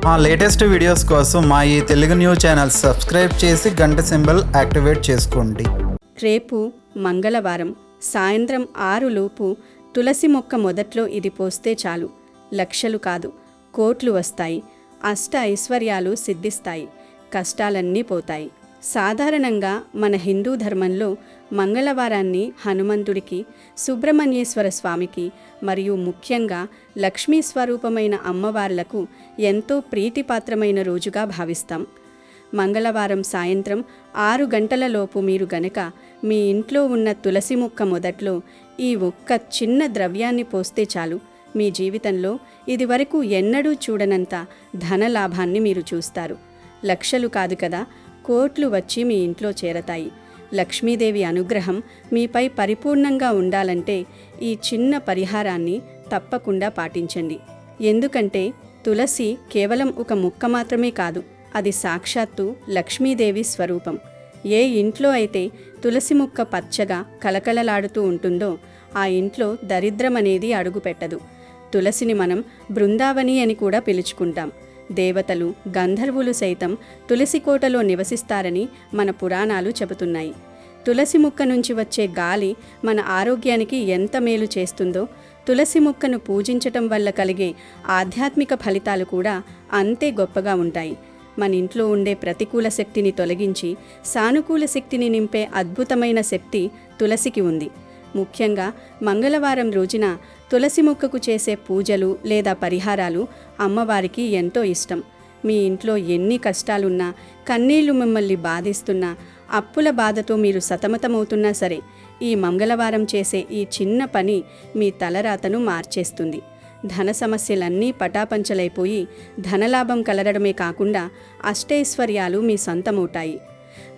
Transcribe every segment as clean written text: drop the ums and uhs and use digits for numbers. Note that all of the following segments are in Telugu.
మా లేటెస్ట్ వీడియోస్ కోసం మా ఈ తెలుగు న్యూస్ ఛానల్ సబ్స్క్రైబ్ చేసి గంట సింబల్ యాక్టివేట్ చేసుకోండి. రేపు మంగళవారం సాయంత్రం 6 లోపు తులసి మొక్క మొదట్లో ఇది పోస్తే చాలు. లక్షలు కాదు, కోట్లు వస్తాయి. అష్ట ఐశ్వర్యాలు సిద్ధిస్తాయి. కష్టాలన్నీ పోతాయి. సాధారణంగా మన హిందూ ధర్మంలో మంగళవారాన్ని హనుమంతుడికి, సుబ్రహ్మణ్యేశ్వర స్వామికి మరియు ముఖ్యంగా లక్ష్మీ స్వరూపమైన అమ్మవార్లకు ఎంతో ప్రీతిపాత్రమైన రోజుగా భావిస్తాం. మంగళవారం సాయంత్రం 6 గంటలలోపు మీరు గనక మీ ఇంట్లో ఉన్న తులసి మొక్క మొదట్లో ఈ ఒక్క చిన్న ద్రవ్యాన్ని పోస్తే చాలు, మీ జీవితంలో ఇదివరకు ఎన్నడూ చూడనంత ధనలాభాన్ని మీరు చూస్తారు. లక్షలు కాదు కదా, కోట్లు వచ్చి మీ ఇంట్లో చేరతాయి. లక్ష్మీదేవి అనుగ్రహం మీపై పరిపూర్ణంగా ఉండాలంటే ఈ చిన్న పరిహారాన్ని తప్పకుండా పాటించండి. ఎందుకంటే తులసి కేవలం ఒక మొక్క మాత్రమే కాదు, అది సాక్షాత్తు లక్ష్మీదేవి స్వరూపం. ఏ ఇంట్లో అయితే తులసి మొక్క పచ్చగా కలకలలాడుతూ ఉంటుందో ఆ ఇంట్లో దరిద్రం అనేది అడుగుపెట్టదు. తులసిని మనం బృందావని అని కూడా పిలుచుకుంటాం. దేవతలు, గంధర్వులు సైతం తులసి కోటలో నివసిస్తారని మన పురాణాలు చెబుతున్నాయి. తులసి మొక్క నుంచి వచ్చే గాలి మన ఆరోగ్యానికి ఎంత మేలు చేస్తుందో, తులసి మొక్కను పూజించటం వల్ల కలిగే ఆధ్యాత్మిక ఫలితాలు కూడా అంతే గొప్పగా ఉంటాయి. మన ఇంట్లో ఉండే ప్రతికూల శక్తిని తొలగించి సానుకూల శక్తిని నింపే అద్భుతమైన శక్తి తులసికి ఉంది. ముఖ్యంగా మంగళవారం రోజున తులసి మొక్కకు చేసే పూజలు లేదా పరిహారాలు అమ్మవారికి ఎంతో ఇష్టం. మీ ఇంట్లో ఎన్ని కష్టాలున్నా, కన్నీళ్లు మిమ్మల్ని బాధిస్తున్నా, అప్పుల బాధతో మీరు సతమతమవుతున్నా సరే, ఈ మంగళవారం చేసే ఈ చిన్న పని మీ తలరాతను మార్చేస్తుంది. ధన సమస్యలన్నీ పటాపంచలైపోయి ధనలాభం కలగడమే కాకుండా అష్టైశ్వర్యాలు మీ సొంతమవుతాయి.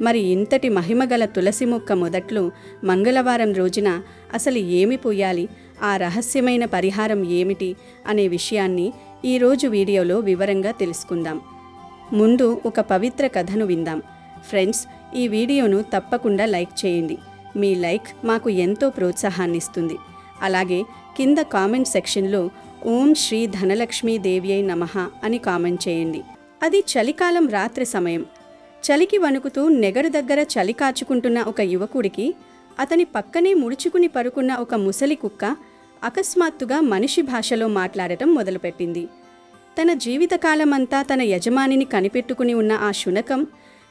మరి ఇంతటి మహిమగల తులసి మొక్క మొదట్లో మంగళవారం రోజున అసలు ఏమి పోయాలి, ఆ రహస్యమైన పరిహారం ఏమిటి అనే విషయాన్ని ఈరోజు వీడియోలో వివరంగా తెలుసుకుందాం. ముందు ఒక పవిత్ర కథను విందాం. ఫ్రెండ్స్, ఈ వీడియోను తప్పకుండా లైక్ చేయండి. మీ లైక్ మాకు ఎంతో ప్రోత్సాహాన్నిస్తుంది. అలాగే కింద కామెంట్ సెక్షన్లో ఓం శ్రీ ధనలక్ష్మీ దేవ్యై నమః అని కామెంట్ చేయండి. అది చలికాలం రాత్రి సమయం. చలికి వణుకుతూ నెగరు దగ్గర చలి కాచుకుంటున్న ఒక యువకుడికి అతని పక్కనే ముడుచుకుని పరుకున్న ఒక ముసలి కుక్క అకస్మాత్తుగా మనిషి భాషలో మాట్లాడటం మొదలుపెట్టింది. తన జీవితకాలమంతా తన యజమానిని కనిపెట్టుకుని ఉన్న ఆ శునకం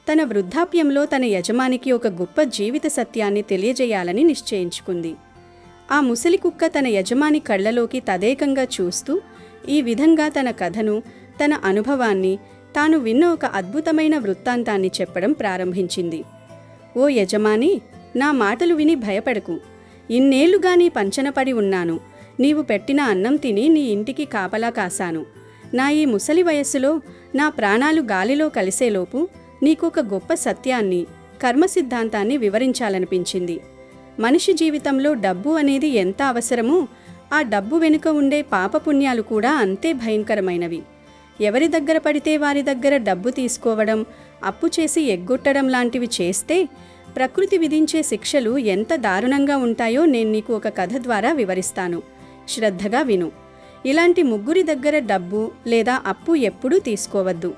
తన వృద్ధాప్యంలో తన యజమానికి ఒక గొప్ప జీవిత సత్యాన్ని తెలియజేయాలని నిశ్చయించుకుంది. ఆ ముసలి కుక్క తన యజమాని కళ్లలోకి తదేకంగా చూస్తూ ఈ విధంగా తన కథను, తన అనుభవాన్ని, తాను విన్న ఒక అద్భుతమైన వృత్తాంతాన్ని చెప్పడం ప్రారంభించింది. ఓ యజమాని, నా మాటలు విని భయపడకు. ఇన్నేళ్లుగా నీ పంచనపడి ఉన్నాను. నీవు పెట్టిన అన్నం తిని నీ ఇంటికి కాపలా కాశాను. నా ఈ ముసలి వయస్సులో నా ప్రాణాలు గాలిలో కలిసేలోపు నీకొక గొప్ప సత్యాన్ని, కర్మ సిద్ధాంతాన్ని వివరించాలనిపించింది. మనిషి జీవితంలో డబ్బు అనేది ఎంత అవసరమో ఆ డబ్బు వెనుక ఉండే పాపపుణ్యాలు కూడా అంతే భయంకరమైనవి. ఎవరి దగ్గర పడితే వారి దగ్గర డబ్బు తీసుకోవడం, అప్పు చేసి ఎగ్గొట్టడం లాంటివి చేస్తే ప్రకృతి విధించే శిక్షలు ఎంత దారుణంగా ఉంటాయో నేను నీకు ఒక కథ ద్వారా వివరిస్తాను. శ్రద్ధగా విను. ఇలాంటి ముగ్గురి దగ్గర డబ్బు లేదా అప్పు ఎప్పుడూ తీసుకోవద్దు.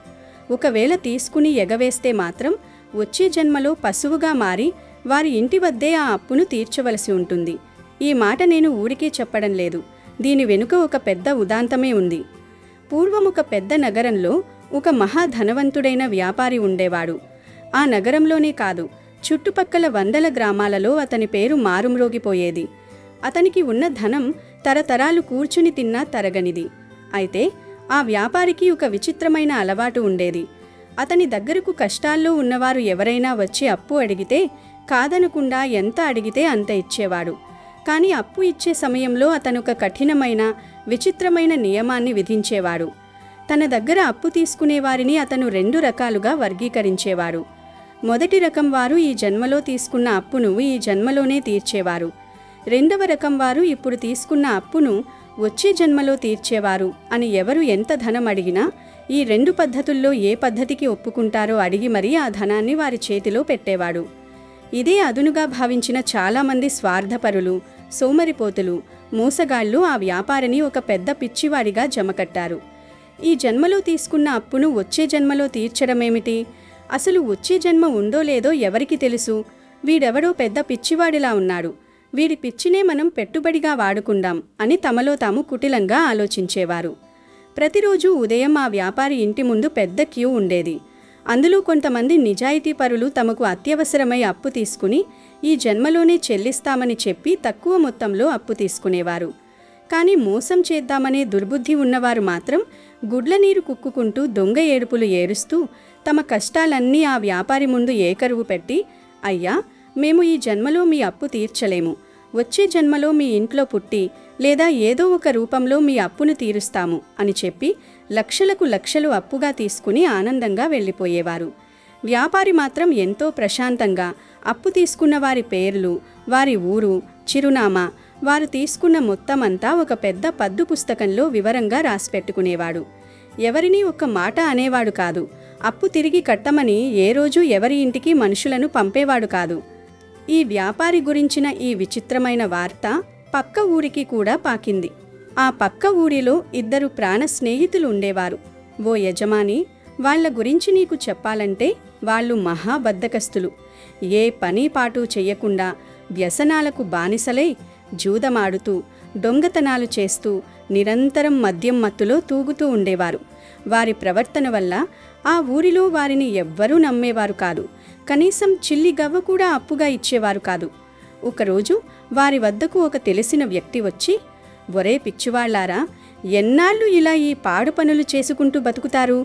ఒకవేళ తీసుకుని ఎగవేస్తే మాత్రం వచ్చే జన్మలో పశువుగా మారి వారి ఇంటి వద్దే ఆ అప్పును తీర్చవలసి ఉంటుంది. ఈ మాట నేను ఊరికే చెప్పడం లేదు. దీని వెనుక ఒక పెద్ద ఉదాంతమే ఉంది. పూర్వం ఒక పెద్ద నగరంలో ఒక మహాధనవంతుడైన వ్యాపారి ఉండేవాడు. ఆ నగరంలోనే కాదు, చుట్టుపక్కల 100 గ్రామాలలో అతని పేరు మారుమ్రోగిపోయేది. అతనికి ఉన్న ధనం తరతరాలు కూర్చుని తిన్నా తరగనిది. అయితే ఆ వ్యాపారికి ఒక విచిత్రమైన అలవాటు ఉండేది. అతని దగ్గరకు కష్టాల్లో ఉన్నవారు ఎవరైనా వచ్చి అప్పు అడిగితే కాదనకుండా ఎంత అడిగితే అంత ఇచ్చేవాడు. కానీ అప్పు ఇచ్చే సమయంలో అతనొక కఠినమైన, విచిత్రమైన నియమాన్ని విధించేవాడు. తన దగ్గర అప్పు తీసుకునేవారిని అతను 2 రకాలుగా వర్గీకరించేవాడు. మొదటి రకం వారు ఈ జన్మలో తీసుకున్న అప్పును ఈ జన్మలోనే తీర్చేవారు. రెండవ రకం వారు ఇప్పుడు తీసుకున్న అప్పును వచ్చే జన్మలో తీర్చేవారు అని ఎవరు ఎంత ధనం అడిగినా ఈ 2 పద్ధతుల్లో ఏ పద్ధతికి ఒప్పుకుంటారో అడిగి మరీ ఆ ధనాన్ని వారి చేతిలో పెట్టేవాడు. ఇదే అదునుగా భావించిన చాలామంది స్వార్థపరులు, సోమరిపోతులు, మోసగాళ్లు ఆ వ్యాపారిని ఒక పెద్ద పిచ్చివాడిగా జమకట్టారు. ఈ జన్మలో తీసుకున్న అప్పును వచ్చే జన్మలో తీర్చడమేమిటి? అసలు వచ్చే జన్మ ఉందో లేదో ఎవరికి తెలుసు? వీడెవడో పెద్ద పిచ్చివాడిలా ఉన్నాడు. వీడి పిచ్చినే మనం పెట్టుబడిగా వాడుకుందాం అని తమలో తాము కుటిలంగా ఆలోచించేవారు. ప్రతిరోజు ఉదయం ఆ వ్యాపారి ఇంటి ముందు పెద్ద క్యూ ఉండేది. అందులో కొంతమంది నిజాయితీపరులు తమకు అత్యవసరమై అప్పు తీసుకుని ఈ జన్మలోనే చెల్లిస్తామని చెప్పి తక్కువ మొత్తంలో అప్పు తీసుకునేవారు. కానీ మోసం చేద్దామనే దుర్బుద్ధి ఉన్నవారు మాత్రం గుడ్ల నీరు కుక్కుకుంటూ దొంగ ఏడుపులు ఏడుస్తూ తమ కష్టాలన్నీ ఆ వ్యాపారి ముందు ఏకరువు పెట్టి, అయ్యా, మేము ఈ జన్మలో మీ అప్పు తీర్చలేము. వచ్చే జన్మలో మీ ఇంట్లో పుట్టి లేదా ఏదో ఒక రూపంలో మీ అప్పును తీరుస్తాము అని చెప్పి లక్షలకు లక్షలు అప్పుగా తీసుకుని ఆనందంగా వెళ్ళిపోయేవారు. వ్యాపారి మాత్రం ఎంతో ప్రశాంతంగా అప్పు తీసుకున్న వారి పేర్లు, వారి ఊరు, చిరునామా, వారు తీసుకున్న మొత్తమంతా ఒక పెద్ద పద్దు పుస్తకంలో వివరంగా రాసిపెట్టుకునేవాడు. ఎవరినీ ఒక్క మాట అనేవాడు కాదు. అప్పు తిరిగి కట్టమని ఏ రోజు ఎవరి ఇంటికి మనుషులను పంపేవాడు కాదు. ఈ వ్యాపారి గురించిన ఈ విచిత్రమైన వార్త పక్క ఊరికి కూడా పాకింది. ఆ పక్క ఊరిలో ఇద్దరు ప్రాణ స్నేహితులు ఉండేవారు. ఓ యజమాని, వాళ్ల గురించి నీకు చెప్పాలంటే వాళ్ళు మహాబద్ధకస్తులు. ఏ పని పాటు చెయ్యకుండా వ్యసనాలకు బానిసలై జూదమాడుతూ దొంగతనాలు చేస్తూ నిరంతరం మద్యం మత్తులో తూగుతూ ఉండేవారు. వారి ప్రవర్తన వల్ల ఆ ఊరిలో వారిని ఎవ్వరూ నమ్మేవారు కాదు. కనీసం చిల్లి గవ్వ కూడా అప్పుగా ఇచ్చేవారు కాదు. ఒకరోజు వారి వద్దకు ఒక తెలిసిన వ్యక్తి వచ్చి, ఒరే పిచ్చివాళ్లారా, ఎన్నాళ్ళు ఇలా ఈ పాడు పనులు చేసుకుంటూ బతుకుతారు?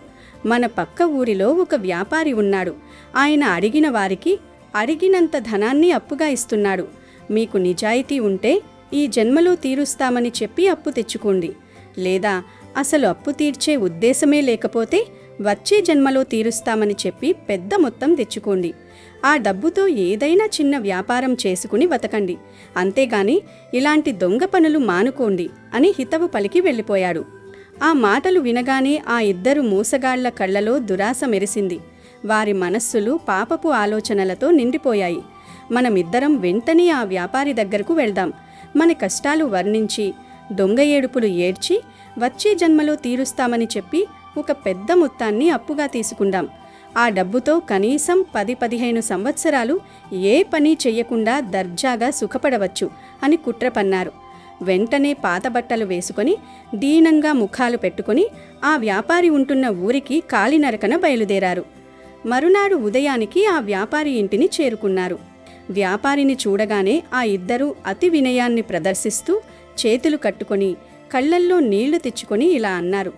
మన పక్క ఊరిలో ఒక వ్యాపారి ఉన్నాడు. ఆయన అడిగిన వారికి అడిగినంత ధనాన్ని అప్పుగా ఇస్తున్నాడు. మీకు నిజాయితీ ఉంటే ఈ జన్మలో తీరుస్తామని చెప్పి అప్పు తెచ్చుకోండి. లేదా అసలు అప్పు తీర్చే ఉద్దేశమే లేకపోతే వచ్చే జన్మలో తీరుస్తామని చెప్పి పెద్ద మొత్తం తెచ్చుకోండి. ఆ డబ్బుతో ఏదైనా చిన్న వ్యాపారం చేసుకుని బతకండి. అంతేగాని ఇలాంటి దొంగ పనులు మానుకోండి అని హితవు పలికి వెళ్ళిపోయాడు. ఆ మాటలు వినగానే ఆ ఇద్దరు మోసగాళ్ల కళ్లలో దురాశ మెరిసింది. వారి మనస్సులు పాపపు ఆలోచనలతో నిండిపోయాయి. మనమిద్దరం వెంటనే ఆ వ్యాపారి దగ్గరకు వెళ్దాం. మన కష్టాలు వర్ణించి దొంగ ఏడుపులు ఏడ్చి వచ్చే జన్మలో తీరుస్తామని చెప్పి ఒక పెద్ద మొత్తాన్ని అప్పుగా తీసుకుందాం. ఆ డబ్బుతో కనీసం 10-15 సంవత్సరాలు ఏ పని చెయ్యకుండా దర్జాగా సుఖపడవచ్చు అని కుట్ర పన్నారు. వెంటనే పాత బట్టలు వేసుకొని దీనంగా ముఖాలు పెట్టుకొని ఆ వ్యాపారి ఉంటున్న ఊరికి కాలినరకన బయలుదేరారు. మరునాడు ఉదయానికి ఆ వ్యాపారి ఇంటిని చేరుకున్నారు. వ్యాపారిని చూడగానే ఆ ఇద్దరూ అతి వినయాన్ని ప్రదర్శిస్తూ చేతులు కట్టుకొని కళ్ళల్లో నీళ్లు తెచ్చుకొని ఇలా అన్నారు,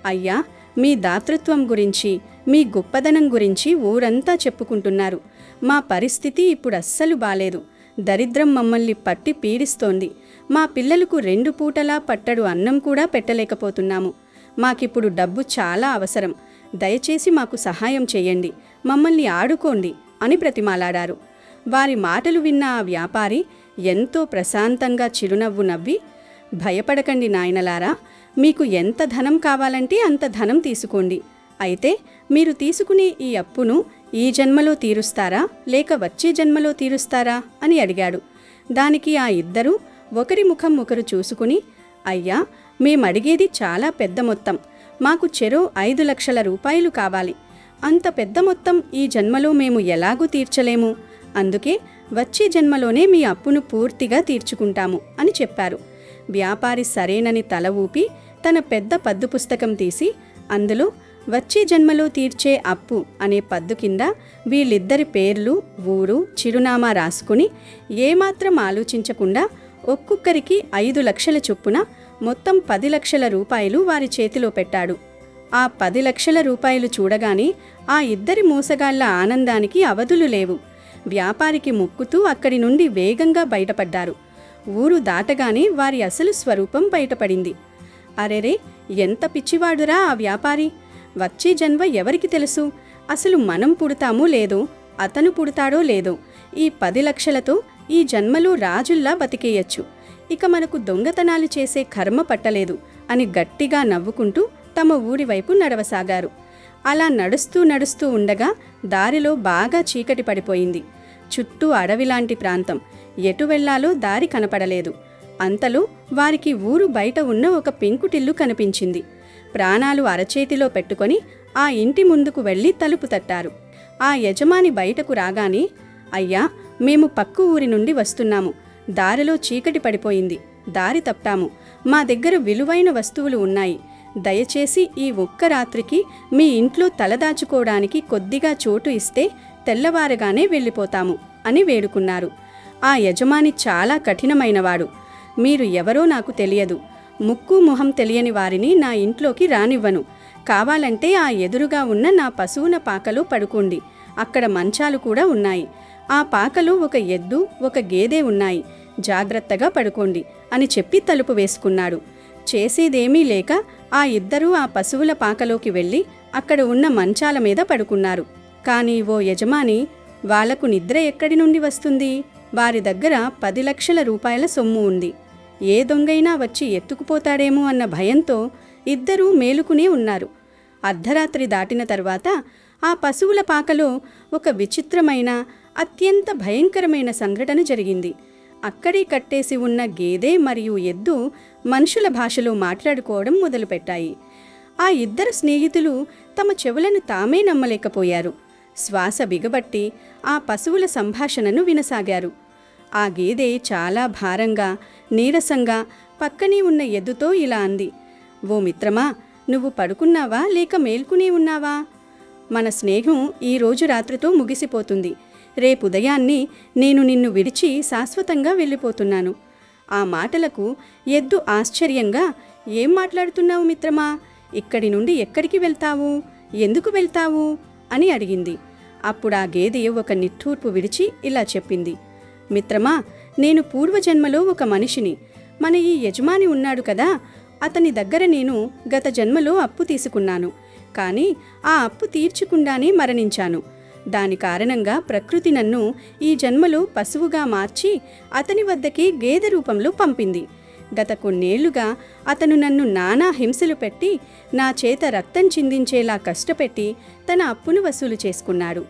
అయ్యా, మీ దాతృత్వం గురించి, మీ గొప్పదనం గురించి ఊరంతా చెప్పుకుంటున్నారు. మా పరిస్థితి ఇప్పుడు అస్సలు బాలేదు. దరిద్రం మమ్మల్ని పట్టి పీడిస్తోంది. మా పిల్లలకు 2 పూటలా పట్టడు అన్నం కూడా పెట్టలేకపోతున్నాము. మాకిప్పుడు డబ్బు చాలా అవసరం. దయచేసి మాకు సహాయం చేయండి, మమ్మల్ని ఆడుకోండి అని బ్రతిమాలాడారు. వారి మాటలు విన్న ఆ వ్యాపారి ఎంతో ప్రశాంతంగా చిరునవ్వు నవ్వి, భయపడకండి నాయనలారా, మీకు ఎంత ధనం కావాలంటే అంత ధనం తీసుకోండి. అయితే మీరు తీసుకునే ఈ అప్పును ఈ జన్మలో తీరుస్తారా లేక వచ్చే జన్మలో తీరుస్తారా అని అడిగాడు. దానికి ఆ ఇద్దరూ ఒకరి ముఖం ఒకరు చూసుకుని, అయ్యా, మేమడిగేది చాలా పెద్ద మొత్తం. మాకు చెరో 5 లక్షల రూపాయలు కావాలి. అంత పెద్ద మొత్తం ఈ జన్మలో మేము ఎలాగూ తీర్చలేము. అందుకే వచ్చే జన్మలోనే మీ అప్పును పూర్తిగా తీర్చుకుంటాము అని చెప్పారు. వ్యాపారి సరేనని తల ఊపి తన పెద్ద పద్దు పుస్తకం తీసి అందులో వచ్చే జన్మలో తీర్చే అప్పు అనే పద్దు కింద వీళ్ళిద్దరి పేర్లు, ఊరు, చిరునామా రాసుకుని ఏమాత్రం ఆలోచించకుండా ఒక్కొక్కరికి 5 లక్షల చొప్పున మొత్తం 10 లక్షల రూపాయలు వారి చేతిలో పెట్టాడు. ఆ 10 లక్షల రూపాయలు చూడగానే ఆ ఇద్దరి మోసగాళ్ల ఆనందానికి అవధులు లేవు. వ్యాపారికి మొక్కుతూ అక్కడి నుండి వేగంగా బయటపడ్డారు. ఊరు దాటగానే వారి అసలు స్వరూపం బయటపడింది. అరెరే, ఎంత పిచ్చివాడురా ఆ వ్యాపారి! వచ్చే జన్మ ఎవరికి తెలుసు? అసలు మనం పుడతామో లేదో, అతను పుడతాడో లేదో, ఈ 10 లక్షలతో ఈ జన్మలో రాజుల్లా బతికేయచ్చు. ఇక మనకు దొంగతనాలు చేసే కర్మ పట్టలేదు అని గట్టిగా నవ్వుకుంటూ తమ ఊరి వైపు నడవసాగారు. అలా నడుస్తూ నడుస్తూ ఉండగా దారిలో బాగా చీకటి పడిపోయింది. చుట్టూ అడవిలాంటి ప్రాంతం. ఎటు వెళ్లాలో దారి కనపడలేదు. అంతలో వారికి ఊరు బయట ఉన్న ఒక పెంకుటిల్లు కనిపించింది. ప్రాణాలు అరచేతిలో పెట్టుకొని ఆ ఇంటి ముందుకు వెళ్ళి తలుపు తట్టారు. ఆ యజమాని బయటకు రాగానే, అయ్యా, మేము పక్కు ఊరి నుండి వస్తున్నాము. దారిలో చీకటి పడిపోయింది, దారి తప్పాము. మా దగ్గర విలువైన వస్తువులు ఉన్నాయి. దయచేసి ఈ ఒక్క రాత్రికి మీ ఇంట్లో తలదాచుకోవడానికి కొద్దిగా చోటు ఇస్తే తెల్లవారగానే వెళ్ళిపోతాము అని వేడుకున్నారు. ఆ యజమాని చాలా కఠినమైనవాడు. మీరు ఎవరో నాకు తెలియదు. ముక్కు మొహం తెలియని వారిని నా ఇంట్లోకి రానివ్వను. కావాలంటే ఆ ఎదురుగా ఉన్న నా పశువుల పాకలో పడుకోండి. అక్కడ మంచాలు కూడా ఉన్నాయి. ఆ పాకలో ఒక ఎద్దు, ఒక గేదె ఉన్నాయి. జాగ్రత్తగా పడుకోండి అని చెప్పి తలుపు వేసుకున్నాడు. చేసేదేమీ లేక ఆ ఇద్దరూ ఆ పశువుల పాకలోకి వెళ్ళి అక్కడ ఉన్న మంచాల మీద పడుకున్నారు. కానీ ఓ యజమాని, వాళ్లకు నిద్ర ఎక్కడి నుండి వస్తుంది? వారి దగ్గర 10 లక్షల రూపాయల సొమ్ము ఉంది. ఏ దొంగైనా వచ్చి ఎత్తుకుపోతాడేమో అన్న భయంతో ఇద్దరూ మేలుకునే ఉన్నారు. అర్ధరాత్రి దాటిన తర్వాత ఆ పశువుల పాకలో ఒక విచిత్రమైన, అత్యంత భయంకరమైన సంఘటన జరిగింది. అక్కడే కట్టేసి ఉన్న గేదె మరియు ఎద్దు మనుషుల భాషలో మాట్లాడుకోవడం మొదలుపెట్టాయి. ఆ ఇద్దరు స్నేహితులు తమ చెవులను తామే నమ్మలేకపోయారు. శ్వాస బిగబట్టి ఆ పశువుల సంభాషణను వినసాగారు. ఆ గేదె చాలా భారంగా, నీరసంగా పక్కనే ఉన్న ఎద్దుతో ఇలా అంది, ఓ మిత్రమా, నువ్వు పడుకున్నావా లేక మేల్కునే ఉన్నావా? మన స్నేహం ఈ రోజు రాత్రితో ముగిసిపోతుంది. రేపు ఉదయాన్నే నేను నిన్ను విడిచి శాశ్వతంగా వెళ్ళిపోతున్నాను. ఆ మాటలకు ఎద్దు ఆశ్చర్యంగా, ఏం మాట్లాడుతున్నావు మిత్రమా? ఇక్కడి నుండి ఎక్కడికి వెళ్తావు? ఎందుకు వెళ్తావు అని అడిగింది. అప్పుడు ఆ గేదె ఒక నిట్టూర్పు విడిచి ఇలా చెప్పింది, మిత్రమా, నేను పూర్వజన్మలో ఒక మనిషిని. మన ఈ యజమాని ఉన్నాడు కదా, అతని దగ్గర నేను గత జన్మలో అప్పు తీసుకున్నాను. కానీ ఆ అప్పు తీర్చకుండానే మరణించాను. దాని కారణంగా ప్రకృతి నన్ను ఈ జన్మలో పశువుగా మార్చి అతని వద్దకి గేదె రూపంలో పంపింది. గత కొన్నేళ్లుగా అతను నన్ను నానా హింసలు పెట్టి నా చేత రక్తం చిందించేలా కష్టపెట్టి తన అప్పును వసూలు చేసుకున్నాడు.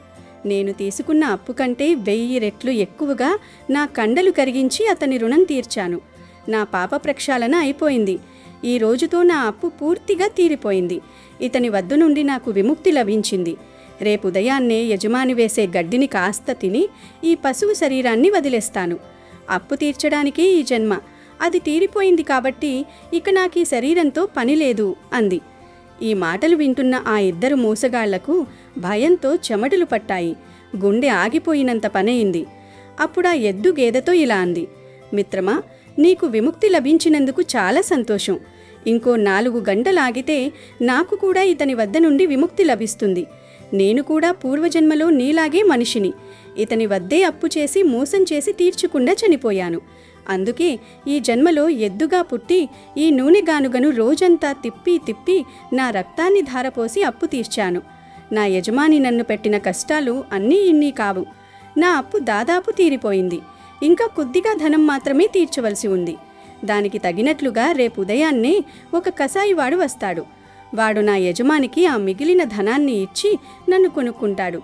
నేను తీసుకున్న అప్పు కంటే 1000 రెట్లు ఎక్కువగా నా కండలు కరిగించి అతని రుణం తీర్చాను. నా పాప ప్రక్షాళన అయిపోయింది. ఈ రోజుతో నా అప్పు పూర్తిగా తీరిపోయింది. ఇతని వద్ద నుండి నాకు విముక్తి లభించింది. రేపు ఉదయాన్నే యజమాని వేసే గడ్డిని కాస్త తిని ఈ పశువు శరీరాన్ని వదిలేస్తాను. అప్పు తీర్చడానికి ఈ జన్మ, అది తీరిపోయింది కాబట్టి ఇక నాకు ఈ శరీరంతో పని లేదు అంది. ఈ మాటలు వింటున్న ఆ ఇద్దరు మోసగాళ్లకు భయంతో చెమటలు పట్టాయి. గుండె ఆగిపోయినంత పనయింది. అప్పుడు ఆ ఎద్దు గేదెతో ఇలా అంది, మిత్రమా, నీకు విముక్తి లభించినందుకు చాలా సంతోషం. ఇంకో 4 గంటలాగితే నాకు కూడా ఇతని వద్ద నుండి విముక్తి లభిస్తుంది. నేను కూడా పూర్వజన్మలో నీలాగే మనిషిని. ఇతని వద్దే అప్పు చేసి మోసం చేసి తీర్చకుండా చనిపోయాను. అందుకే ఈ జన్మలో ఎద్దుగా పుట్టి ఈ నూనె గానుగను రోజంతా తిప్పి తిప్పి నా రక్తాన్ని ధారపోసి అప్పు తీర్చాను. నా యజమాని నన్ను పెట్టిన కష్టాలు అన్నీ ఇన్ని కావు. నా అప్పు దాదాపు తీరిపోయింది. ఇంకా కొద్దిగా ధనం మాత్రమే తీర్చవలసి ఉంది. దానికి తగినట్లుగా రేపు ఉదయాన్నే ఒక కసాయివాడు వస్తాడు. వాడు నా యజమానికి ఆ మిగిలిన ధనాన్ని ఇచ్చి నన్ను కొనుక్కుంటాడు.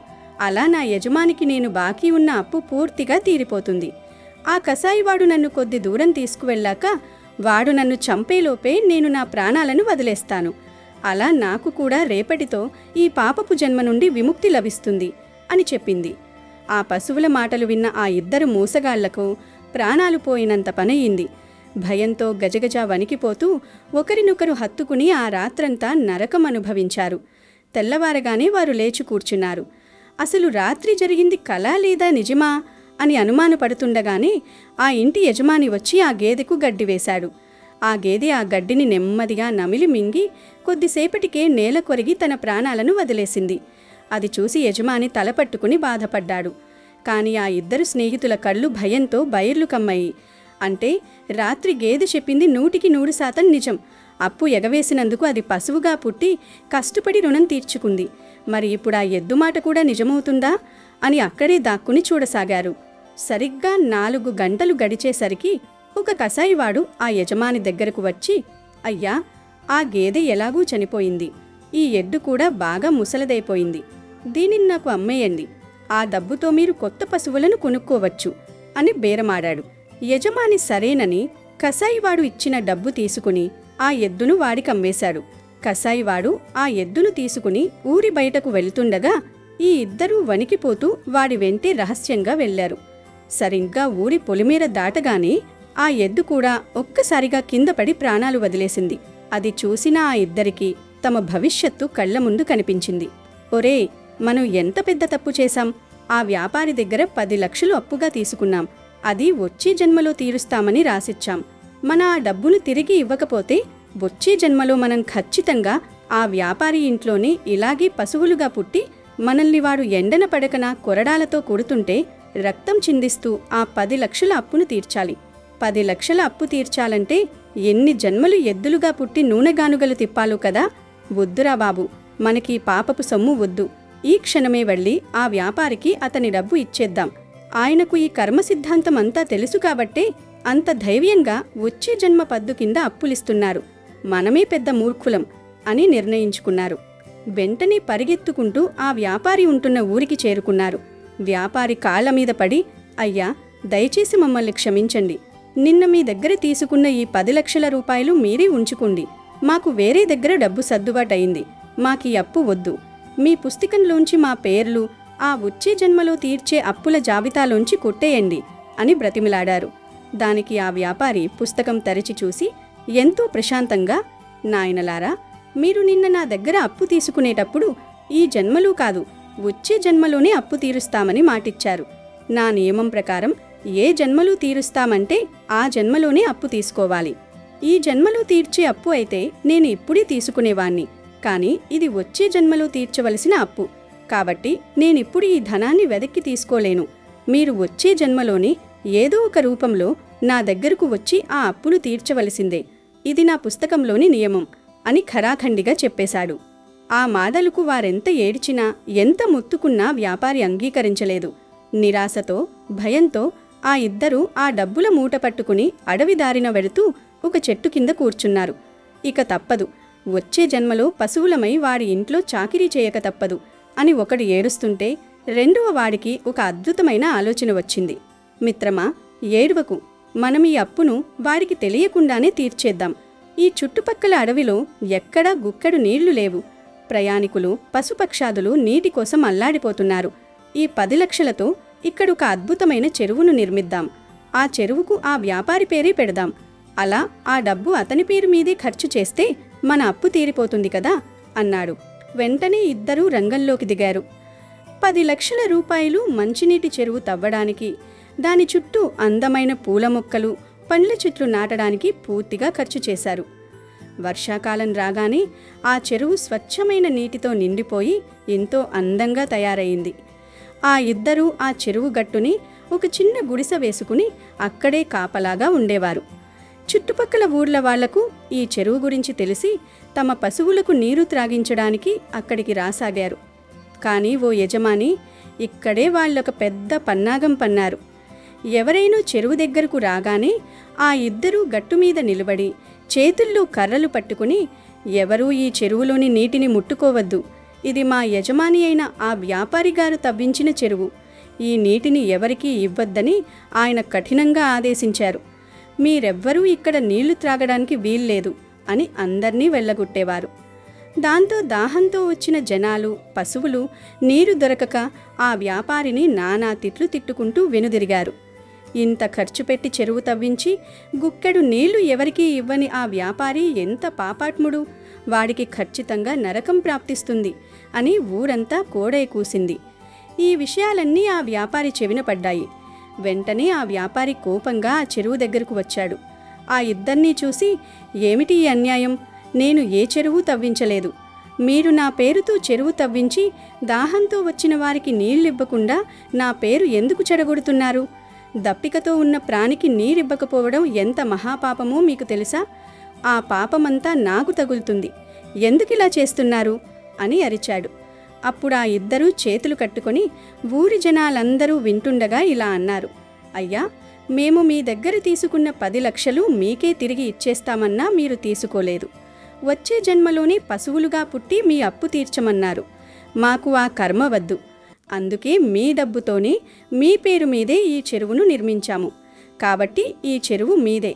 అలా నా యజమానికి నేను బాకీ ఉన్న అప్పు పూర్తిగా తీరిపోతుంది. ఆ కసాయివాడు నన్ను కొద్ది దూరం తీసుకువెళ్ళాక వాడు నన్ను చంపేలోపే నేను నా ప్రాణాలను వదిలేస్తాను. అలా నాకు కూడా రేపటితో ఈ పాపపు జన్మ నుండి విముక్తి లభిస్తుంది అని చెప్పింది. ఆ పశువుల మాటలు విన్న ఆ ఇద్దరు మోసగాళ్లకు ప్రాణాలు పోయినంత పనయింది. భయంతో గజగజ వణికిపోతూ ఒకరినొకరు హత్తుకుని ఆ రాత్రంతా నరకం అనుభవించారు. తెల్లవారగానే వారు లేచి కూర్చున్నారు. అసలు రాత్రి జరిగింది కలా లేదా నిజమా అని అనుమానపడుతుండగానే ఆ ఇంటి యజమాని వచ్చి ఆ గేదెకు గడ్డి వేశాడు. ఆ గేదె ఆ గడ్డిని నెమ్మదిగా నమిలి మింగి కొద్దిసేపటికే నేల కొరిగి తన ప్రాణాలను వదిలేసింది. అది చూసి యజమాని తలపట్టుకుని బాధపడ్డాడు. కాని ఆ ఇద్దరు స్నేహితుల కళ్ళు భయంతో బైర్లు కమ్మాయి. అంటే రాత్రి గేదె చెప్పింది 100% నిజం. అప్పు ఎగవేసినందుకు అది పశువుగా పుట్టి కష్టపడి రుణం తీర్చుకుంది. మరి ఇప్పుడు ఆ ఎద్దు మాట కూడా నిజమవుతుందా అని అక్కడే దాక్కుని చూడసాగారు. సరిగ్గా 4 గంటలు గడిచేసరికి ఒక కసాయివాడు ఆ యజమాని దగ్గరకు వచ్చి, అయ్యా, ఆ గేదె ఎలాగూ చనిపోయింది. ఈ ఎద్దు కూడా బాగా ముసలదైపోయింది. దీనిని నాకు అమ్మేయండి. ఆ డబ్బుతో మీరు కొత్త పశువులను కొనుక్కోవచ్చు అని బేరమాడాడు. యజమాని సరేనని కసాయివాడు ఇచ్చిన డబ్బు తీసుకుని ఆ ఎద్దును వాడికమ్మేశాడు. కసాయివాడు ఆ ఎద్దును తీసుకుని ఊరి బయటకు వెళ్తుండగా ఈ ఇద్దరూ వణికిపోతూ వాడి వెంటే రహస్యంగా వెళ్లారు. సరిగ్గా ఊరి పొలిమేర దాటగానే ఆ ఎద్దు కూడా ఒక్కసారిగా కిందపడి ప్రాణాలు వదిలేసింది. అది చూసిన ఆ ఇద్దరికీ తమ భవిష్యత్తు కళ్ల ముందు కనిపించింది. ఒరే, మనం ఎంత పెద్ద తప్పు చేశాం! ఆ వ్యాపారి దగ్గర 10 లక్షలు అప్పుగా తీసుకున్నాం. అది వచ్చే జన్మలో తీరుస్తామని రాసిచ్చాం. మన ఆ డబ్బును తిరిగి ఇవ్వకపోతే వచ్చే జన్మలో మనం ఖచ్చితంగా ఆ వ్యాపారి ఇంట్లోనే ఇలాగే పశువులుగా పుట్టి మనల్ని వాడు ఎండన పడకన కొరడాలతో కొడుతుంటే రక్తం చిందిస్తూ ఆ 10 లక్షల అప్పును తీర్చాలి. 10 లక్షల అప్పు తీర్చాలంటే ఎన్ని జన్మలు ఎద్దులుగా పుట్టి నూనెగానుగలు తిప్పాలో కదా! వద్దురా బాబు, మనకీ పాపపు సొమ్ము వద్దు. ఈ క్షణమే వెళ్ళి ఆ వ్యాపారికి అతని డబ్బు ఇచ్చేద్దాం. ఆయనకు ఈ కర్మ సిద్ధాంతం అంతా తెలుసు కాబట్టే అంత ధైర్యంగా వచ్చే జన్మ పద్దు కింద అప్పులిస్తున్నారు. మనమే పెద్ద మూర్ఖులం అని నిర్ణయించుకున్నారు. వెంటనే పరిగెత్తుకుంటూ ఆ వ్యాపారి ఉంటున్న ఊరికి చేరుకున్నారు. వ్యాపారి కాళ్ల మీద పడి, అయ్యా, దయచేసి మమ్మల్ని క్షమించండి. నిన్న మీ దగ్గర తీసుకున్న ఈ 10 లక్షల రూపాయలు మీరే ఉంచుకోండి. మాకు వేరే దగ్గర డబ్బు సర్దుబాటయింది. మాకీ అప్పు వద్దు. మీ పుస్తకంలోంచి మా పేర్లు ఆ వచ్చే జన్మలో తీర్చే అప్పుల జాబితాలోంచి కొట్టేయండి అని బ్రతిమిలాడారు. దానికి ఆ వ్యాపారి పుస్తకం తెరిచి చూసి ఎంతో ప్రశాంతంగా, నాయనలారా, మీరు నిన్న నా దగ్గర అప్పు తీసుకునేటప్పుడు ఈ జన్మలో కాదు, వచ్చే జన్మలోనే అప్పు తీరుస్తామని మాటిచ్చారు. నా నియమం ప్రకారం ఏ జన్మలో తీరుస్తామంటే ఆ జన్మలోనే అప్పు తీసుకోవాలి. ఈ జన్మలో తీర్చే అప్పు అయితే నేను ఇప్పుడే తీసుకునేవాణ్ణి. కానీ ఇది వచ్చే జన్మలో తీర్చవలసిన అప్పు కాబట్టి నేనిప్పుడు ఈ ధనాన్ని వెదక్కి తీసుకోలేను. మీరు వచ్చే జన్మలోని ఏదో ఒక రూపంలో నా దగ్గరకు వచ్చి ఆ అప్పును తీర్చవలసిందే. ఇది నా పుస్తకంలోని నియమం అని ఖరాఖండిగా చెప్పేశాడు. ఆ మాటలకు వారెంత ఏడ్చినా ఎంత మొత్తుకున్నా వ్యాపారి అంగీకరించలేదు. నిరాశతో భయంతో ఆ ఇద్దరూ ఆ డబ్బుల మూట పట్టుకుని అడవి దారిన వెళుతూ ఒక చెట్టు కింద కూర్చున్నారు. ఇక తప్పదు, వచ్చే జన్మలో పశువులమై వాడి ఇంట్లో చాకిరీ చేయక తప్పదు అని ఒకడు ఏడుస్తుంటే రెండవ వాడికి ఒక అద్భుతమైన ఆలోచన వచ్చింది. మిత్రమా, ఏడువకు, మనం ఈ అప్పును వాడికి తెలియకుండానే తీర్చేద్దాం. ఈ చుట్టుపక్కల అడవిలో ఎక్కడా గుక్కడు నీళ్లు లేవు. ప్రయాణికులు, పశుపక్షాదులు నీటి కోసం అల్లాడిపోతున్నారు. ఈ 10 లక్షలతో ఇక్కడొక అద్భుతమైన చెరువును నిర్మిద్దాం. ఆ చెరువుకు ఆ వ్యాపారి పేరే పెడదాం. అలా ఆ డబ్బు అతని పేరు మీదే ఖర్చు చేస్తే మన అప్పు తీరిపోతుంది కదా అన్నాడు. వెంటనే ఇద్దరూ రంగంలోకి దిగారు. 10 లక్షల రూపాయలు మంచినీటి చెరువు తవ్వడానికి, దాని చుట్టూ అందమైన పూల మొక్కలు, పండ్ల చెట్లు నాటడానికి పూర్తిగా ఖర్చు చేశారు. వర్షాకాలం రాగానే ఆ చెరువు స్వచ్ఛమైన నీటితో నిండిపోయి ఎంతో అందంగా తయారయింది. ఆ ఇద్దరూ ఆ చెరువు గట్టుని ఒక చిన్న గుడిసె వేసుకుని అక్కడే కాపలాగా ఉండేవారు. చుట్టుపక్కల ఊర్ల వాళ్లకు ఈ చెరువు గురించి తెలిసి తమ పశువులకు నీరు త్రాగించడానికి అక్కడికి రాసాగారు. కానీ ఓ యజమాని ఇక్కడే వాళ్ళొక పెద్ద పన్నాగం పన్నారు. ఎవరైనా చెరువు దగ్గరకు రాగానే ఆ ఇద్దరూ గట్టుమీద నిలబడి చేతుల్లో కర్రలు పట్టుకుని, ఎవరూ ఈ చెరువులోని నీటిని ముట్టుకోవద్దు. ఇది మా యజమాని అయిన ఆ వ్యాపారిగారు తవ్వించిన చెరువు. ఈ నీటిని ఎవరికీ ఇవ్వద్దని ఆయన కఠినంగా ఆదేశించారు. మీరెవ్వరూ ఇక్కడ నీళ్లు త్రాగడానికి వీల్లేదు అని అందర్నీ వెళ్ళగొట్టేవారు. దాంతో దాహంతో వచ్చిన జనాలు, పశువులు నీరు దొరకక ఆ వ్యాపారిని నానా తిట్లు తిట్టుకుంటూ వెనుదిరిగారు. ఇంత ఖర్చు పెట్టి చెరువు తవ్వించి గుక్కెడు నీళ్లు ఎవరికీ ఇవ్వని ఆ వ్యాపారి ఎంత పాపాత్ముడు, వాడికి ఖచ్చితంగా నరకం ప్రాప్తిస్తుంది అని ఊరంతా కోడై కూసింది. ఈ విషయాలన్నీ ఆ వ్యాపారి చెవిన పడ్డాయి. వెంటనే ఆ వ్యాపారి కోపంగా ఆ చెరువు దగ్గరకు వచ్చాడు. ఆ ఇద్దర్నీ చూసి, ఏమిటి ఈ అన్యాయం? నేను ఏ చెరువు తవ్వించలేదు. మీరు నా పేరుతో చెరువు తవ్వించి దాహంతో వచ్చిన వారికి నీళ్ళివ్వకుండా నా పేరు ఎందుకు చెడగొడుతున్నారు? దప్పికతో ఉన్న ప్రాణికి నీరివ్వకపోవడం ఎంత మహాపాపమో మీకు తెలుసా? ఆ పాపమంతా నాకు తగులుతుంది. ఎందుకిలా చేస్తున్నారు అని అరిచాడు. అప్పుడు ఆ ఇద్దరూ చేతులు కట్టుకొని ఊరి జనాలందరూ వింటుండగా ఇలా అన్నారు. అయ్యా, మేము మీ దగ్గర తీసుకున్న 10 లక్షలు మీకే తిరిగి ఇచ్చేస్తామన్నా మీరు తీసుకోలేదు. వచ్చే జన్మలోనే పశువులుగా పుట్టి మీ అప్పు తీర్చమన్నారు. మాకు ఆ కర్మ వద్దు. అందుకే మీ డబ్బుతోనే మీ పేరు మీదే ఈ చెరువును నిర్మించాము. కాబట్టి ఈ చెరువు మీదే.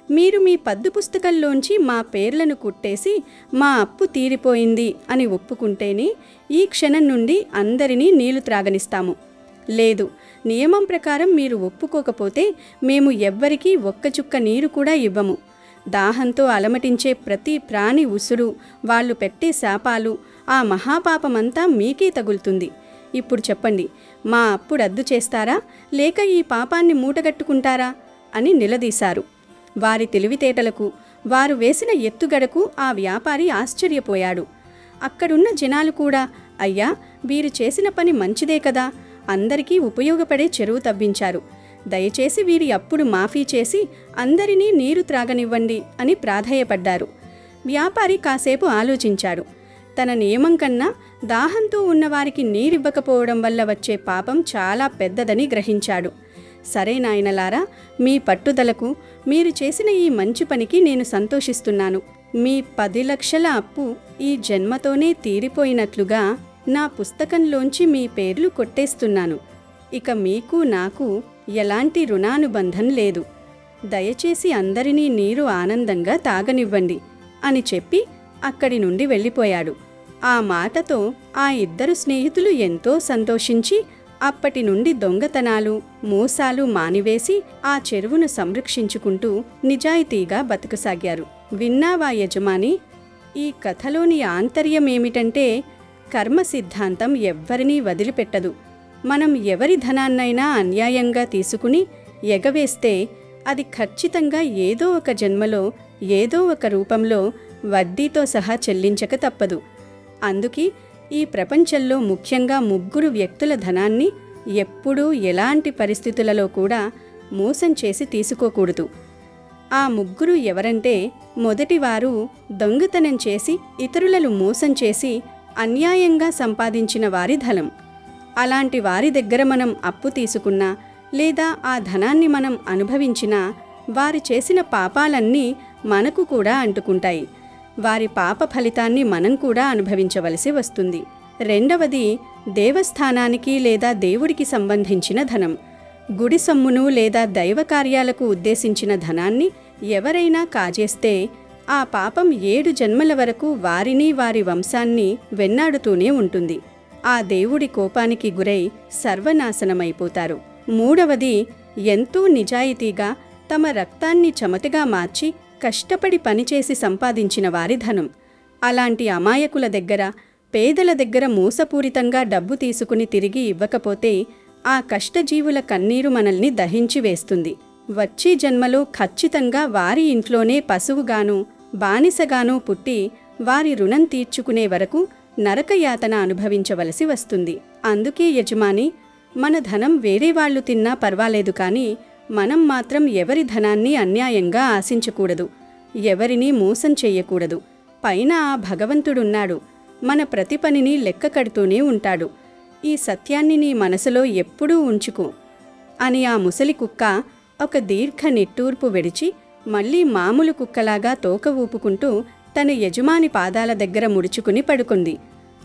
మీరు మీ పద్దు పుస్తకంలోంచి మా పేర్లను కుట్టేసి మా అప్పు తీరిపోయింది అని ఒప్పుకుంటేనే ఈ క్షణం నుండి అందరినీ నీళ్లు త్రాగనిస్తాము. లేదు, నియమం ప్రకారం మీరు ఒప్పుకోకపోతే మేము ఎవ్వరికీ ఒక్క చుక్క నీరు కూడా ఇవ్వము. దాహంతో అలమటించే ప్రతి ప్రాణి ఉసురు, వాళ్ళు పెట్టే శాపాలు, ఆ మహాపాపమంతా మీకే తగులుతుంది. ఇప్పుడు చెప్పండి, మా అప్పు రద్దు చేస్తారా లేక ఈ పాపాన్ని మూటగట్టుకుంటారా అని నిలదీశారు. వారి తెలివితేటలకు, వారు వేసిన ఎత్తుగడకు ఆ వ్యాపారి ఆశ్చర్యపోయాడు. అక్కడున్న జనాలు కూడా, అయ్యా, వీరు చేసిన పని మంచిదే కదా, అందరికీ ఉపయోగపడే చెరువు తవ్వించారు, దయచేసి వీరి అప్పులు మాఫీ చేసి అందరినీ నీరు త్రాగనివ్వండి అని ప్రాధేయపడ్డారు. వ్యాపారి కాసేపు ఆలోచించాడు. తన నియమం కన్నా దాహంతో ఉన్నవారికి నీరివ్వకపోవడం వల్ల వచ్చే పాపం చాలా పెద్దదని గ్రహించాడు. సరే నాయనలారా, మీ పట్టుదలకు, మీరు చేసిన ఈ మంచి పనికి నేను సంతోషిస్తున్నాను. మీ 10 లక్షల అప్పు ఈ జన్మతోనే తీరిపోయినట్లుగా నా పుస్తకంలోంచి మీ పేర్లు కొట్టేస్తున్నాను. ఇక మీకు నాకు ఎలాంటి రుణానుబంధం లేదు. దయచేసి అందరినీ నీరు ఆనందంగా తాగనివ్వండి అని చెప్పి అక్కడి నుండి వెళ్ళిపోయాడు. ఆ మాటతో ఆ ఇద్దరు స్నేహితులు ఎంతో సంతోషించి అప్పటి నుండి దొంగతనాలు, మోసాలు మానివేసి ఆ చెరువును సంరక్షించుకుంటూ నిజాయితీగా బతకసాగారు. విన్నావా యజమాని? ఈ కథలోని ఆంతర్యమేమిటంటే, కర్మ సిద్ధాంతం ఎవ్వరినీ వదిలిపెట్టదు. మనం ఎవరి ధనాన్నైనా అన్యాయంగా తీసుకుని ఎగవేస్తే అది ఖచ్చితంగా ఏదో ఒక జన్మలో, ఏదో ఒక రూపంలో వడ్డీతో సహా చెల్లించక తప్పదు. అందుకే ఈ ప్రపంచంలో ముఖ్యంగా 3 వ్యక్తుల ధనాన్ని ఎప్పుడూ ఎలాంటి పరిస్థితులలో కూడా మోసం చేసి తీసుకోకూడదు. ఆ 3 ఎవరంటే, మొదటివారు దొంగతనం చేసి ఇతరులను మోసం చేసి అన్యాయంగా సంపాదించిన వారి ధనం. అలాంటి వారి దగ్గర మనం అప్పు తీసుకున్నా లేదా ఆ ధనాన్ని మనం అనుభవించినా వారు చేసిన పాపాలన్నీ మనకు కూడా అంటుకుంటాయి. వారి పాప ఫలితాన్ని మనం కూడా అనుభవించవలసి వస్తుంది. రెండవది, దేవస్థానానికి లేదా దేవుడికి సంబంధించిన ధనం. గుడి సొమ్మును లేదా దైవ కార్యాలకు ఉద్దేశించిన ధనాన్ని ఎవరైనా కాజేస్తే ఆ పాపం 7 జన్మల వరకు వారిని, వారి వంశాన్ని వెన్నాడుతూనే ఉంటుంది. ఆ దేవుడి కోపానికి గురై సర్వనాశనమైపోతారు. మూడవది, ఎంతో నిజాయితీగా తమ రక్తాన్ని చెమటగా మార్చి కష్టపడి పనిచేసి సంపాదించిన వారి ధనం. అలాంటి అమాయకుల దగ్గర, పేదల దగ్గర మోసపూరితంగా డబ్బు తీసుకుని తిరిగి ఇవ్వకపోతే ఆ కష్టజీవుల కన్నీరు మనల్ని దహించి వేస్తుంది. వచ్చే జన్మలో ఖచ్చితంగా వారి ఇంట్లోనే పశువుగానూ బానిసగానూ పుట్టి వారి రుణం తీర్చుకునే వరకు నరకయాతన అనుభవించవలసి వస్తుంది. అందుకే యజమాని, మన ధనం వేరే వాళ్ళు తిన్నా పర్వాలేదు, కానీ మనం మాత్రం ఎవరి ధనాన్ని అన్యాయంగా ఆశించకూడదు, ఎవరినీ మోసం చెయ్యకూడదు. పైన ఆ భగవంతుడున్నాడు, మన ప్రతి పనిని లెక్క కడుతూనే ఉంటాడు. ఈ సత్యాన్ని నీ మనసులో ఎప్పుడూ ఉంచుకో అని ఆ ముసలి కుక్క ఒక దీర్ఘ నిట్టూర్పు విడిచి మళ్లీ మామూలు కుక్కలాగా తోక ఊపుకుంటూ తన యజమాని పాదాల దగ్గర ముడుచుకుని పడుకుంది.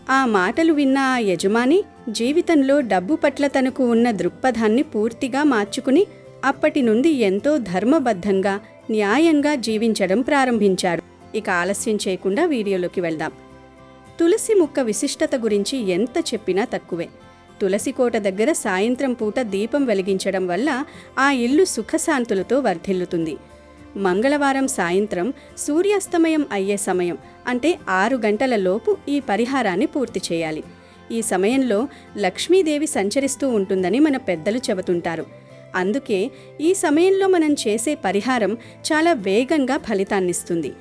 ఆ మాటలు విన్న ఆ యజమాని జీవితంలో డబ్బు పట్ల తనకు ఉన్న దృక్పథాన్ని పూర్తిగా మార్చుకుని అప్పటి నుండి ఎంతో ధర్మబద్ధంగా, న్యాయంగా జీవించడం ప్రారంభించాడు. ఇక ఆలస్యం చేయకుండా వీడియోలోకి వెళ్దాం. తులసి మొక్క విశిష్టత గురించి ఎంత చెప్పినా తక్కువే. తులసి కోట దగ్గర సాయంత్రం పూట దీపం వెలిగించడం వల్ల ఆ ఇల్లు సుఖశాంతులతో వర్ధిల్లుతుంది. మంగళవారం సాయంత్రం సూర్యాస్తమయం అయ్యే సమయం అంటే 6 గంటల లోపు ఈ పరిహారాన్ని పూర్తి చేయాలి. ఈ సమయంలో లక్ష్మీదేవి సంచరిస్తూ ఉంటుందని మన పెద్దలు చెబుతుంటారు. అందుకే ఈ సమయంలో మనం చేసే పరిహారం చాలా వేగంగా ఫలితాన్నిస్తుంది.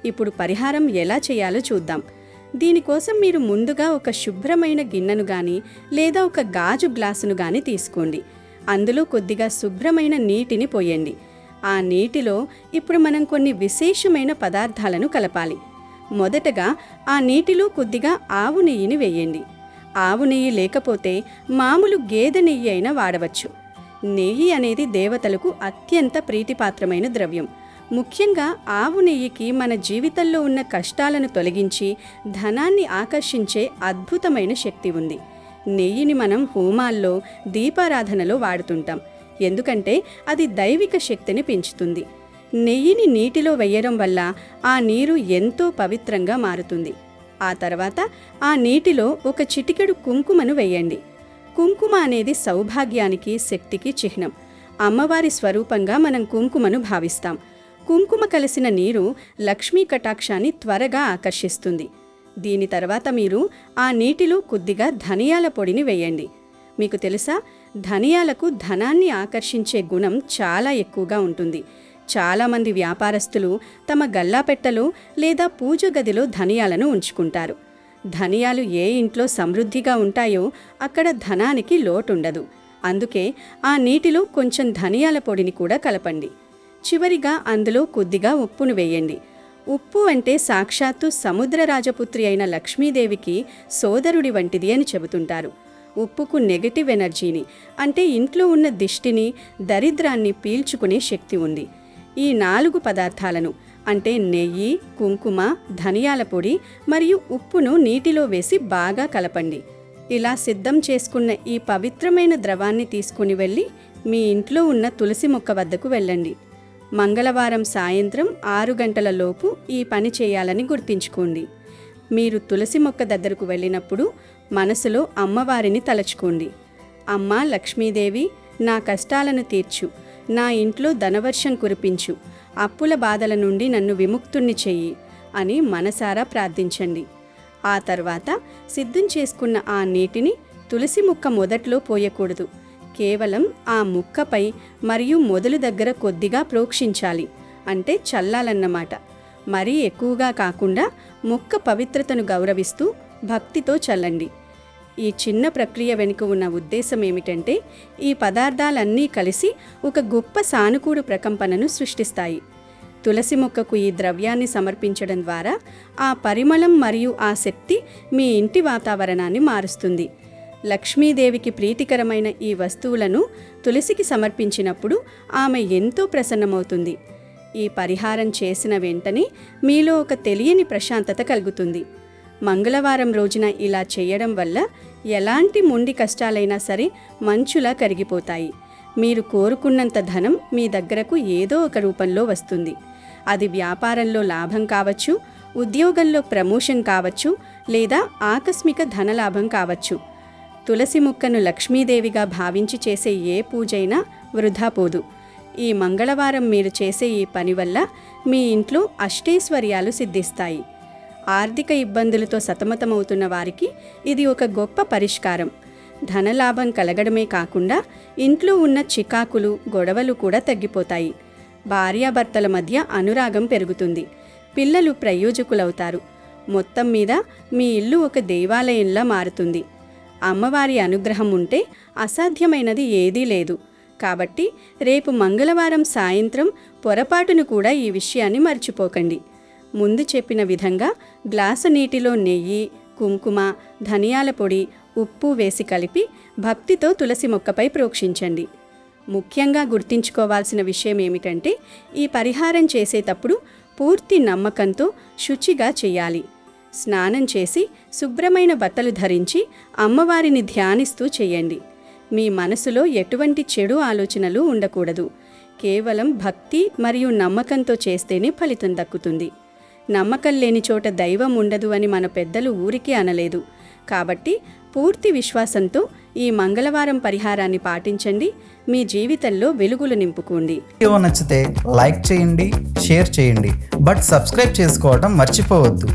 ఇప్పుడు పరిహారం ఎలా చేయాలో చూద్దాం. దీనికోసం మీరు ముందుగా ఒక శుభ్రమైన గిన్నెను గాని లేదా ఒక గాజు గ్లాసును గాని తీసుకోండి. అందులో కొద్దిగా శుభ్రమైన నీటిని పోయండి. ఆ నీటిలో ఇప్పుడు మనం కొన్ని విశేషమైన పదార్థాలను కలపాలి. మొదటగా ఆ నీటిలో కొద్దిగా ఆవు నెయ్యిని వేయండి. ఆవు నెయ్యి లేకపోతే మామూలు గేదె నెయ్యి అయినా వాడవచ్చు. నెయ్యి అనేది దేవతలకు అత్యంత ప్రీతిపాత్రమైన ద్రవ్యం. ముఖ్యంగా ఆవు నెయ్యికి మన జీవితంలో ఉన్న కష్టాలను తొలగించి ధనాన్ని ఆకర్షించే అద్భుతమైన శక్తి ఉంది. నెయ్యిని మనం హోమాల్లో, దీపారాధనలో వాడుతుంటాం. ఎందుకంటే అది దైవిక శక్తిని పెంచుతుంది. నెయ్యిని నీటిలో వేయడం వల్ల ఆ నీరు ఎంతో పవిత్రంగా మారుతుంది. ఆ తర్వాత ఆ నీటిలో ఒక చిటికెడు కుంకుమను వేయండి. కుంకుమ అనేది సౌభాగ్యానికి, శక్తికి చిహ్నం. అమ్మవారి స్వరూపంగా మనం కుంకుమను భావిస్తాం. కుంకుమ కలిసిన నీరు లక్ష్మీ కటాక్షాన్ని త్వరగా ఆకర్షిస్తుంది. దీని తర్వాత మీరు ఆ నీటిలో కొద్దిగా ధనియాల పొడిని వేయండి. మీకు తెలుసా, ధనియాలకు ధనాన్ని ఆకర్షించే గుణం చాలా ఎక్కువగా ఉంటుంది. చాలామంది వ్యాపారస్తులు తమ గల్లాపెట్టెలో లేదా పూజ గదిలో ధనియాలను ఉంచుకుంటారు. ధనియాలు ఏ ఇంట్లో సమృద్ధిగా ఉంటాయో అక్కడ ధనానికి లోటుండదు. అందుకే ఆ నీటిలో కొంచెం ధనియాల పొడిని కూడా కలపండి. చివరిగా అందులో కొద్దిగా ఉప్పును వేయండి. ఉప్పు అంటే సాక్షాత్తు సముద్ర రాజపుత్రి అయిన లక్ష్మీదేవికి సోదరుడి వంటిది అని చెబుతుంటారు. ఉప్పుకు నెగటివ్ ఎనర్జీని, అంటే ఇంట్లో ఉన్న దిష్టిని, దరిద్రాన్ని పీల్చుకునే శక్తి ఉంది. ఈ 4 పదార్థాలను, అంటే నెయ్యి, కుంకుమ, ధనియాల పొడి మరియు ఉప్పును నీటిలో వేసి బాగా కలపండి. ఇలా సిద్ధం చేసుకున్న ఈ పవిత్రమైన ద్రవాన్ని తీసుకుని వెళ్ళి మీ ఇంట్లో ఉన్న తులసి మొక్క వద్దకు వెళ్ళండి. మంగళవారం సాయంత్రం 6 గంటల లోపు ఈ పని చేయాలని గుర్తుంచుకోండి. మీరు తులసి మొక్క దగ్గరకు వెళ్ళినప్పుడు మనసులో అమ్మవారిని తలచుకోండి. అమ్మా లక్ష్మీదేవి, నా కష్టాలను తీర్చు, నా ఇంట్లో ధనవర్షం కురిపించు, అప్పుల బాధల నుండి నన్ను విముక్తుణ్ణి చెయ్యి అని మనసారా ప్రార్థించండి. ఆ తర్వాత సిద్ధం చేసుకున్న ఆ నీటిని తులసి మొక్క మొదట్లో పోయకూడదు. కేవలం ఆ ముక్కపై మరియు మొదలు దగ్గర కొద్దిగా ప్రోక్షించాలి, అంటే చల్లాలన్నమాట. మరీ ఎక్కువగా కాకుండా మొక్క పవిత్రతను గౌరవిస్తూ భక్తితో చల్లండి. ఈ చిన్న ప్రక్రియ వెనుక ఉన్న ఉద్దేశం ఏమిటంటే, ఈ పదార్థాలన్నీ కలిసి ఒక గొప్ప సానుకూల ప్రకంపనను సృష్టిస్తాయి. తులసి మొక్కకు ఈ ద్రవ్యాన్ని సమర్పించడం ద్వారా ఆ పరిమళం మరియు ఆ శక్తి మీ ఇంటి వాతావరణాన్ని మారుస్తుంది. లక్ష్మీదేవికి ప్రీతికరమైన ఈ వస్తువులను తులసికి సమర్పించినప్పుడు ఆమె ఎంతో ప్రసన్నమవుతుంది. ఈ పరిహారం చేసిన వెంటనే మీలో ఒక తెలియని ప్రశాంతత కలుగుతుంది. మంగళవారం రోజున ఇలా చేయడం వల్ల ఎలాంటి మొండి కష్టాలైనా సరే మంచులా కరిగిపోతాయి. మీరు కోరుకున్నంత ధనం మీ దగ్గరకు ఏదో ఒక రూపంలో వస్తుంది. అది వ్యాపారంలో లాభం కావచ్చు, ఉద్యోగంలో ప్రమోషన్ కావచ్చు, లేదా ఆకస్మిక ధనలాభం కావచ్చు. తులసి మొక్కను లక్ష్మీదేవిగా భావించి చేసే ఏ పూజైనా వృధా పోదు. ఈ మంగళవారం మీరు చేసే ఈ పని వల్ల మీ ఇంట్లో అష్టైశ్వర్యాలు సిద్ధిస్తాయి. ఆర్థిక ఇబ్బందులతో సతమతమవుతున్న వారికి ఇది ఒక గొప్ప పరిష్కారం. ధనలాభం కలగడమే కాకుండా ఇంట్లో ఉన్న చికాకులు, గొడవలు కూడా తగ్గిపోతాయి. భార్యాభర్తల మధ్య అనురాగం పెరుగుతుంది. పిల్లలు ప్రయోజకులవుతారు. మొత్తం మీద మీ ఇల్లు ఒక దేవాలయంలా మారుతుంది. అమ్మవారి అనుగ్రహం ఉంటే అసాధ్యమైనది ఏదీ లేదు. కాబట్టి రేపు మంగళవారం సాయంత్రం పొరపాటును కూడా ఈ విషయాన్ని మర్చిపోకండి. ముందు చెప్పిన విధంగా గ్లాసు నీటిలో నెయ్యి, కుంకుమ, ధనియాల పొడి, ఉప్పు వేసి కలిపి భక్తితో తులసి మొక్కపై ప్రోక్షించండి. ముఖ్యంగా గుర్తుంచుకోవాల్సిన విషయం ఏమిటంటే, ఈ పరిహారం చేసేటప్పుడు పూర్తి నమ్మకంతో శుచిగా చేయాలి. స్నానం చేసి శుభ్రమైన బట్టలు ధరించి అమ్మవారిని ధ్యానిస్తూ చేయండి. మీ మనసులో ఎటువంటి చెడు ఆలోచనలు ఉండకూడదు. కేవలం భక్తి మరియు నమ్మకంతో చేస్తేనే ఫలితం దక్కుతుంది. నమ్మకం లేని చోట దైవం ఉండదు అని మన పెద్దలు ఊరికే అనలేదు. కాబట్టి పూర్తి విశ్వాసంతో ఈ మంగళవారం పరిహారాన్ని పాటించండి. మీ జీవితంలో వెలుగులు నింపుకోండి. వీడియో నచ్చితే లైక్ చేయండి, షేర్ చేయండి, బట్ సబ్స్క్రైబ్ చేసుకోవడం మర్చిపోవద్దు.